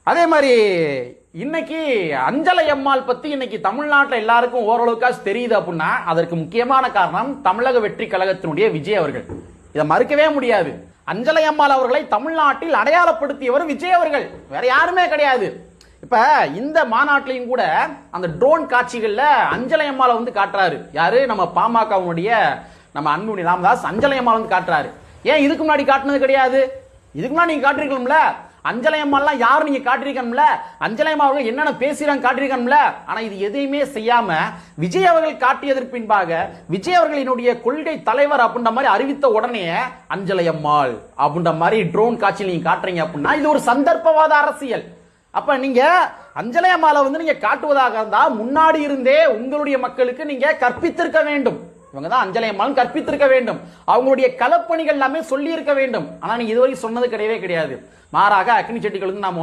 அதே மாதிரி இன்னைக்கு அஞ்சலை அம்மாள் பத்தி இன்னைக்கு தமிழ்நாட்டில் எல்லாருக்கும் ஓரளவுக்காக தெரியுது அப்படின்னா அதற்கு முக்கியமான காரணம் தமிழக வெற்றி கழகத்தினுடைய விஜய் அவர்கள். இதை மறுக்கவே முடியாது. அஞ்சலை அம்மாள் அவர்களை தமிழ்நாட்டில் அடையாளப்படுத்தியவர் விஜய் அவர்கள், வேற யாருமே கிடையாது. இப்ப இந்த மாநாட்டிலையும் கூட அந்த ட்ரோன் காட்சிகள்ல அஞ்சலை அம்மாளை வந்து காட்டுறாரு. யாரு? நம்ம பாமகவுடைய நம்ம அன்புமணி ராமதாஸ் அஞ்சலை அம்மாள் வந்து காட்டுறாரு. ஏன் இதுக்கு முன்னாடி காட்டுனது கிடையாது? இதுக்கு முன்னாடி நீங்க காட்டிருக்கணும்ல. அஞ்சலை அம்மாலாம் யாரு நீங்க காட்டிருக்கணும்ல. அஞ்சலை அம்மா அவர்கள் என்னென்ன பேசுறாங்க காட்டிருக்கணும்ல. ஆனா இது எதையுமே செய்யாம விஜய் அவர்கள் காட்டியதற்கு பின்பாக விஜய் அவர்களினுடைய கொள்கை தலைவர் அப்படின்ற மாதிரி அறிவித்த உடனே அஞ்சலை அம்மாள் அப்படின்ற மாதிரி ட்ரோன் காட்சியில் நீங்க காட்டுறீங்க அப்படின்னா இது ஒரு சந்தர்ப்பவாத அரசியல். அப்ப நீங்க அஞ்சலை அம்மாளை வந்து நீங்க காட்டுவதாக இருந்தா முன்னாடி இருந்தே உங்களுடைய மக்களுக்கு நீங்க கற்பித்திருக்க வேண்டும். இவங்க தான் அஞ்சலை அம்மாள் கற்பித்திருக்க வேண்டும். அவங்களுடைய களப்பணிகள் எல்லாமே சொல்லி இருக்க வேண்டும். ஆனா நீங்க இதுவரை சொன்னது கிடையவே கிடையாது. மாறாக அக்னி செட்டிகளுக்கு நாம